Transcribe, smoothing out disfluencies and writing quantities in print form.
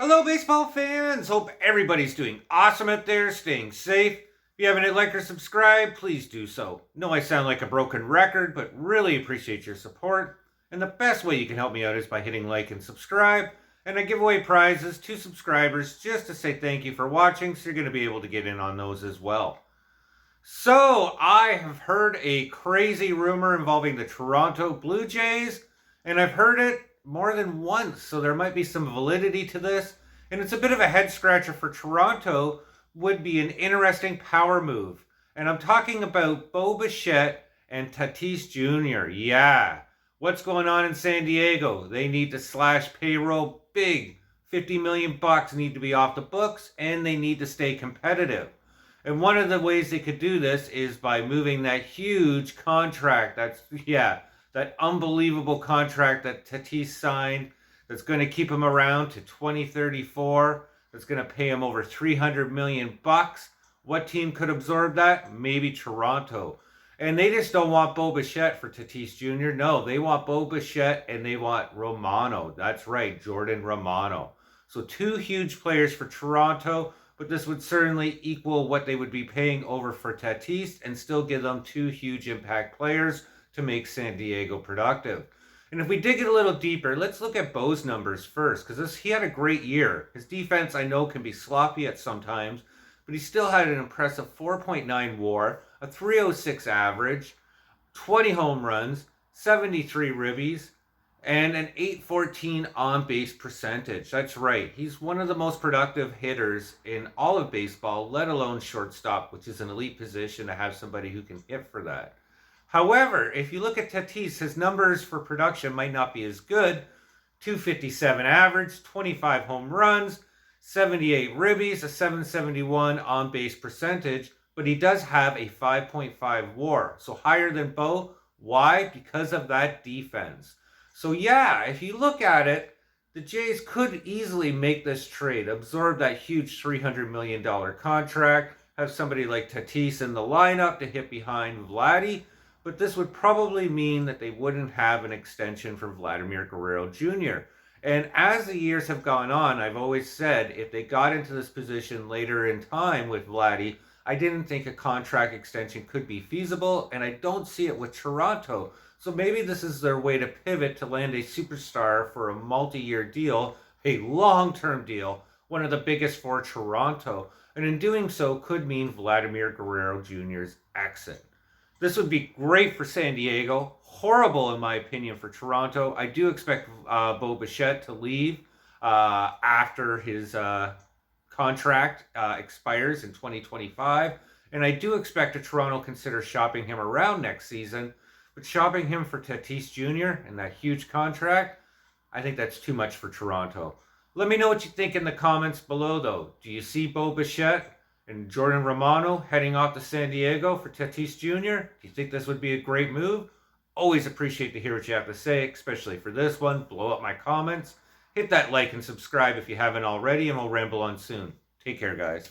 Hello, baseball fans. Hope everybody's doing awesome out there, staying safe. If you haven't hit like or subscribe, please do so. Know I sound like a broken record, but really appreciate your support. And the best way you can help me out is by hitting like and subscribe. And I give away prizes to subscribers just to say thank you for watching, so you're going to be able to get in on those as well. So, I have heard a crazy rumor involving the Toronto Blue Jays, and I've heard it more than once, so there might be some validity to this. And it's a bit of a head scratcher for Toronto, would be an interesting power move. And I'm talking about Bo Bichette and Tatis Jr. Yeah. What's going on in San Diego? They need to slash payroll big. $50 million need to be off the books, and they need to stay competitive. And one of the ways they could do this is by moving that huge contract. That unbelievable contract that Tatis signed that's going to keep him around to 2034. That's going to pay him over $300 million. What team could absorb that? Maybe Toronto. And they just don't want Bo Bichette for Tatis Jr. No, they want Bo Bichette and they want Romano. That's right, Jordan Romano. So two huge players for Toronto, but this would certainly equal what they would be paying over for Tatis and still give them two huge impact players to make San Diego productive. And if we dig it a little deeper, let's look at Bo's numbers first, because he had a great year. His defense, I know, can be sloppy at sometimes, but he still had an impressive 4.9 WAR, a 306 average, 20 home runs, 73 ribbies, and an 814 on-base percentage. That's right. He's one of the most productive hitters in all of baseball, let alone shortstop, which is an elite position to have somebody who can hit for that. However, if you look at Tatis, his numbers for production might not be as good. 257 average, 25 home runs, 78 ribbies, a 771 on-base percentage, but he does have a 5.5 WAR, so higher than Bo. Why? Because of that defense. So yeah, if you look at it, the Jays could easily make this trade, absorb that huge $300 million contract, have somebody like Tatis in the lineup to hit behind Vladdy, but this would probably mean that they wouldn't have an extension for Vladimir Guerrero Jr. And as the years have gone on, I've always said if they got into this position later in time with Vladdy, I didn't think a contract extension could be feasible, and I don't see it with Toronto. So maybe this is their way to pivot to land a superstar for a multi-year deal, a long-term deal, one of the biggest for Toronto. And in doing so could mean Vladimir Guerrero Jr.'s exit. This would be great for San Diego. Horrible, in my opinion, for Toronto. I do expect Bo Bichette to leave after his contract expires in 2025. And I do expect Toronto consider shopping him around next season. But shopping him for Tatis Jr. and that huge contract, I think that's too much for Toronto. Let me know what you think in the comments below, though. Do you see Bo Bichette and Jordan Romano heading off to San Diego for Tatis Jr.? Do you think this would be a great move? Always appreciate to hear what you have to say, especially for this one. Blow up my comments. Hit that like and subscribe if you haven't already, and we'll ramble on soon. Take care, guys.